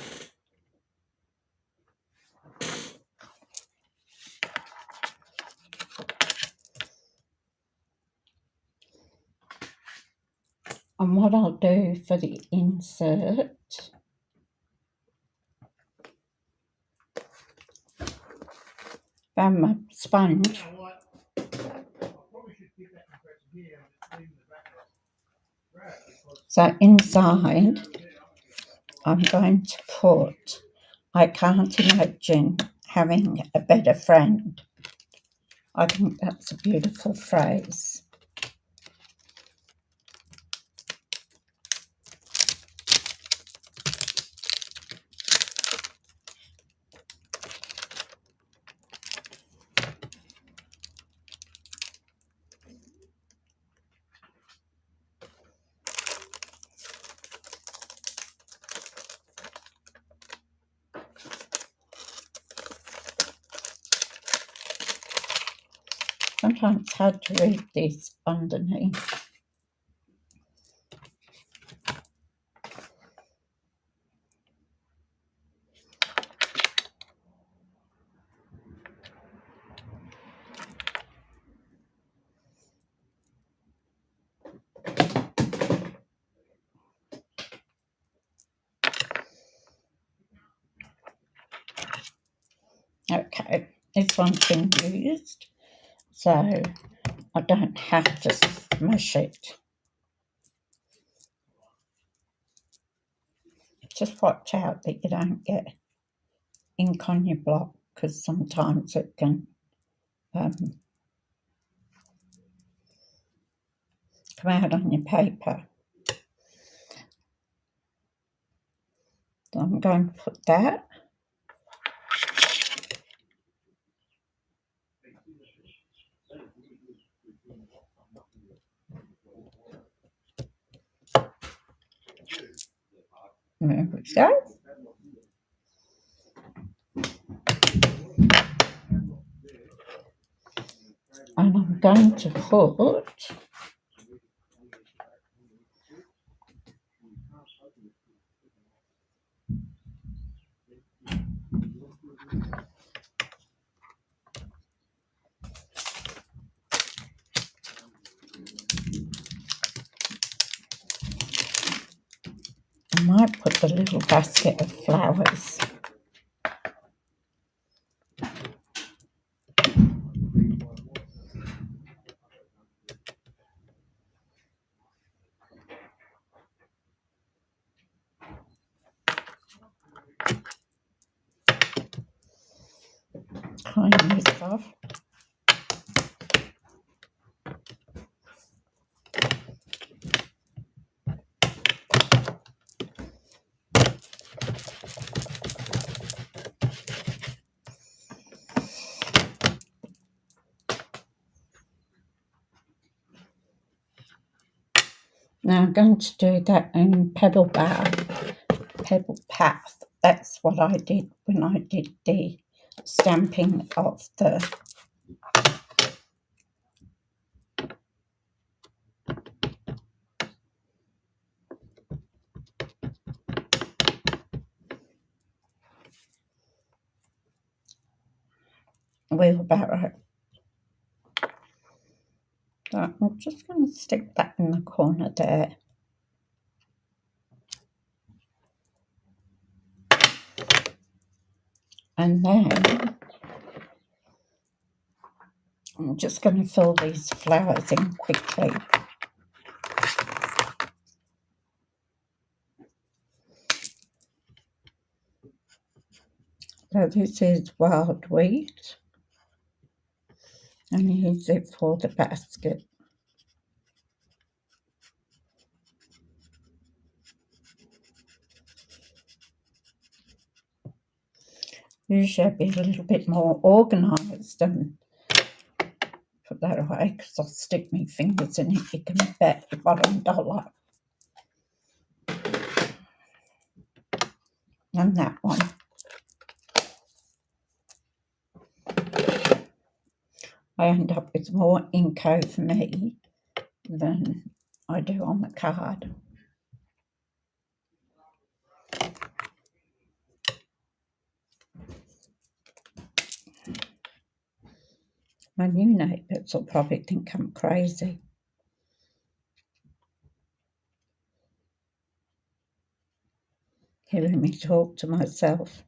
And what I'll do for the insert, found my sponge. So inside, I'm going to put, I can't imagine having a better friend. I think that's a beautiful phrase. sometimes it's hard to read this underneath. Okay, this one's been used, so I don't have to smash it. Just watch out that you don't get ink on your block, because sometimes it can come out on your paper. So I'm going to put that. There we go. And I'm going to put I might put the little basket of flowers. Clean this off. Now I'm going to do that in Pebble Path. That's what I did when I did the stamping of the wheelbarrow. So I'm just going to stick that in the corner there. And then I'm just going to fill these flowers in quickly. So this is wild wheat, and use it for the basket. Usually I'd be a little bit more organised and put that away, because I'll stick my fingers in it. You can bet your bottom dollar. And that one. I end up with more ink over me than I do on the card. My new neighbours will probably think I'm crazy. Hearing me talk to myself.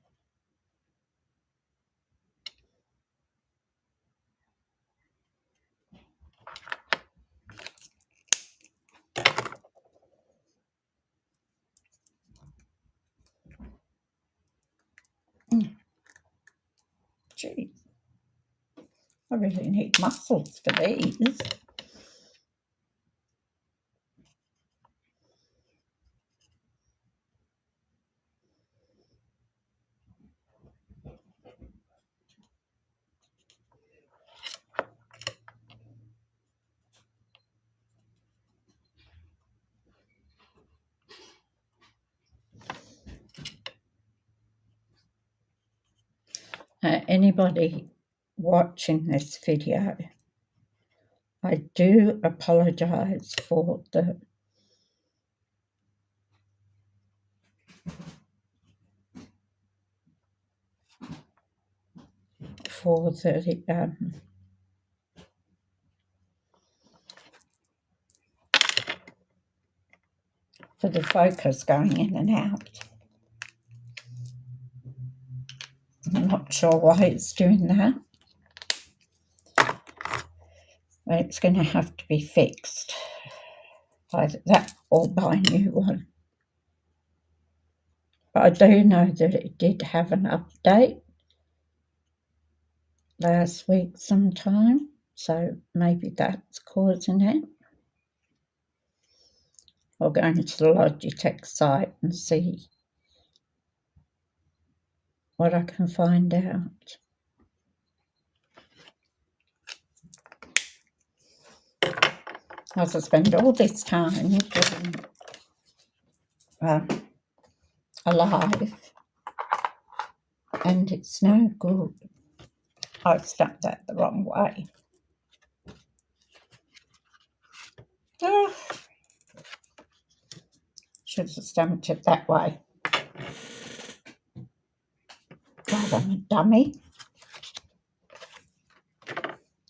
Gee, I really need muscles for these. Anybody watching this video I do apologise for the for the focus going in and out. I'm not sure why it's doing that. But it's going to have to be fixed. Either that or buy a new one. But I do know that it did have an update last week sometime, so maybe that's causing it. I'll go into the Logitech site and see what I can find out. As I spend all this time doing alive, and it's no good. I've stamped that the wrong way. Oh, should have stamped it that way. God, I'm a dummy.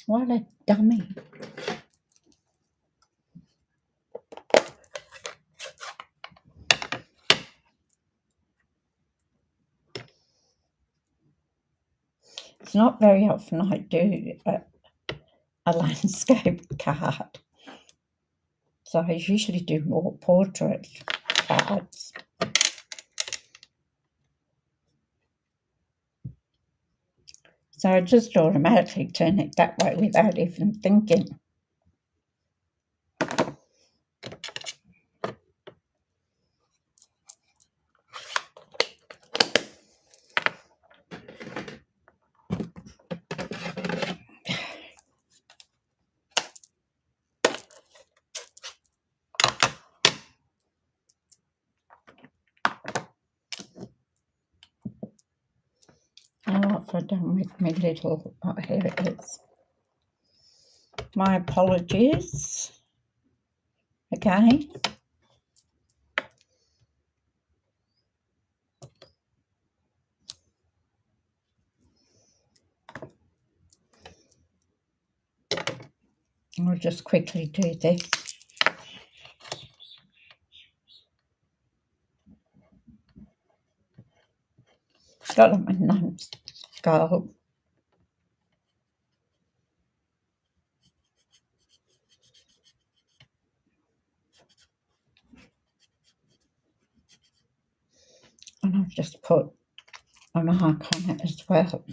What a dummy. It's not very often I do a landscape card. So I usually do more portrait cards. So I just automatically turn it that way without even thinking. What have I done with my little, oh, here it is. My apologies again. I'll just quickly do this. Got on my numbskull. And I've just put a mark on it as well.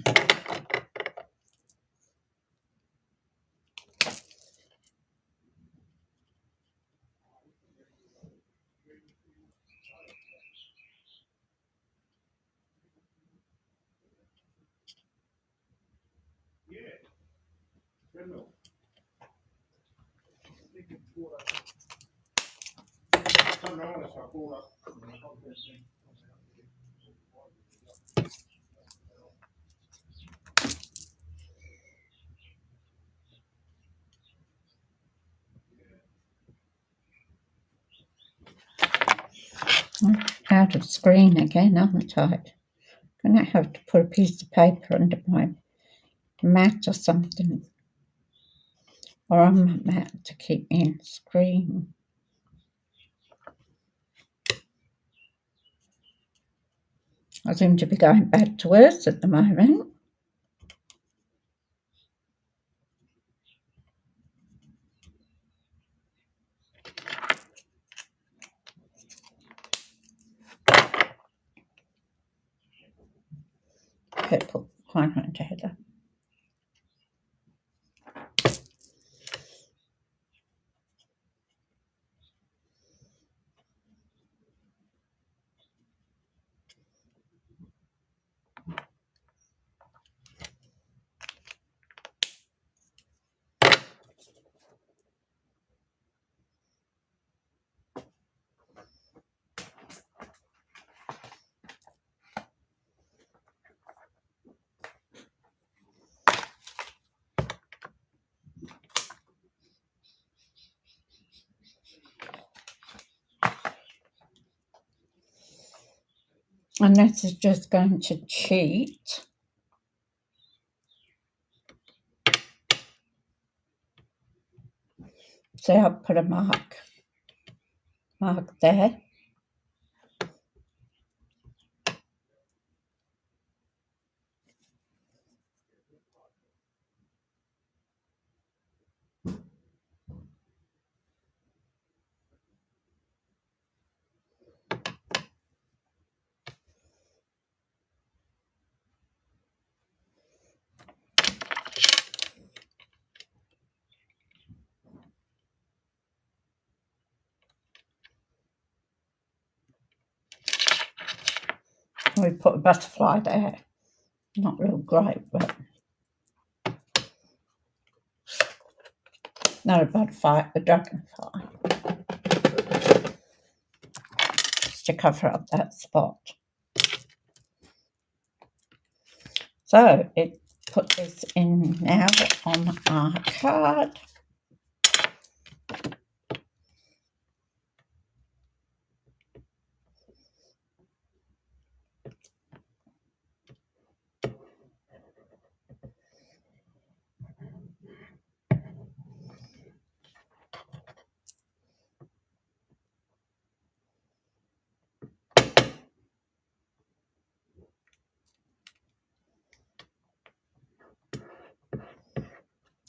I'm out of screen again, aren't I? I'm going to have to put a piece of paper under my mat or something. Or on my mat to keep me in screen. I seem to be going back to worse at the moment. Purple Highland header. And this is just going to cheat. See, I've put a mark there. We put a butterfly there. Not real great, but not a butterfly, a dragonfly. Just to cover up that spot. So it put this in now on our card.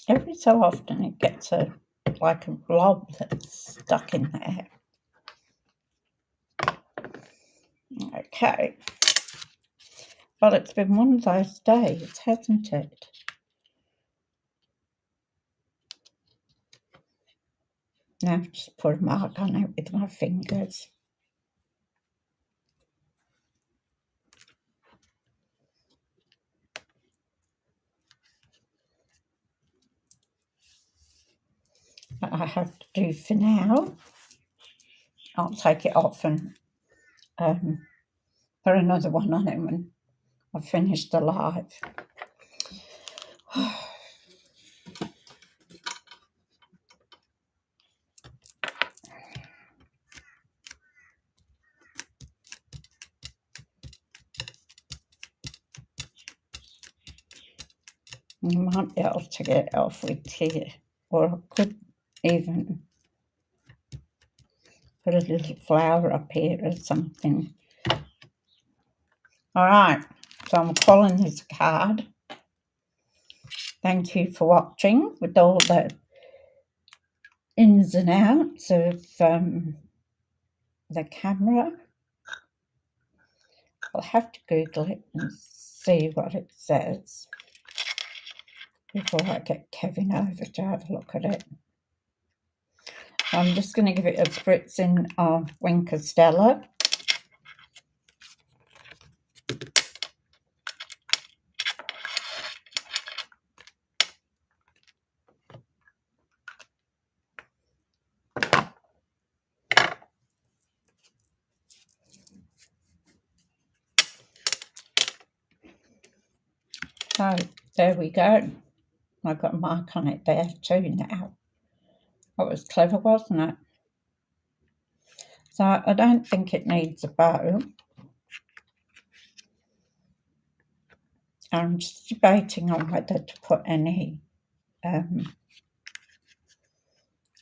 Every so often it gets like a blob that's stuck in there. Okay. Well, it's been one of those days, hasn't it? Now I've just put a mark on it with my fingers. That I have to do for now. I'll take it off and put another one on it when I've finished the live. You might be able to get it off with here, or I could even put a little flower up here or something. All right, so I'm calling this a card. Thank you for watching with all the ins and outs of the camera. I'll have to Google it and see what it says before I get Kevin over to have a look at it. I'm just going to give it a spritz in of Winker Stella. So there we go. I've got a mark on it there too now. That was clever, wasn't it? So I don't think it needs a bow. I'm just debating on whether to put any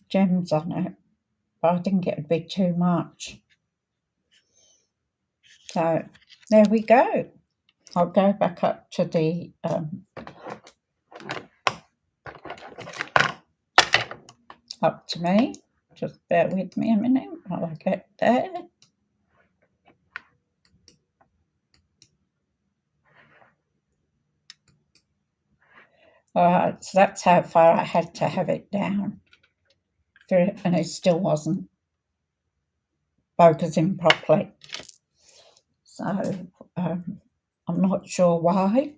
gems on it, but I think it would be too much. So there we go. I'll go back up to the up to me. Just bear with me a minute while I get there. Alright, so that's how far I had to have it down. And it still wasn't focusing properly. So I'm not sure why.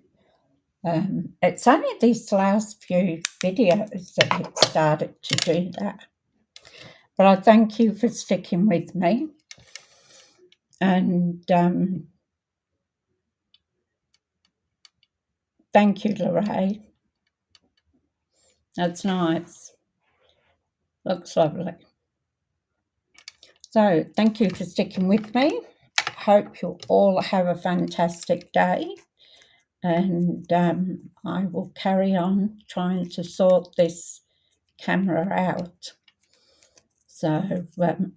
It's only these last few videos that it started to do that. But I thank you for sticking with me. And thank you, Lorraine. That's nice. Looks lovely. So thank you for sticking with me. hope you all have a fantastic day, and I will carry on trying to sort this camera out. So,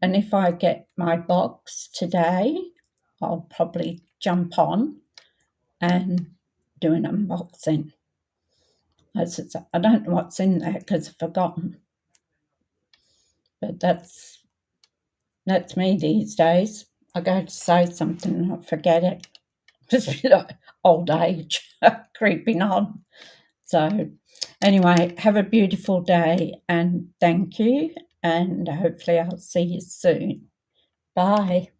and if I get my box today, I'll probably jump on and do an unboxing. I don't know what's in there because I've forgotten. But that's me these days. I go to say something and I forget it. Just like old age creeping on. So anyway, have a beautiful day and thank you, and hopefully I'll see you soon. Bye.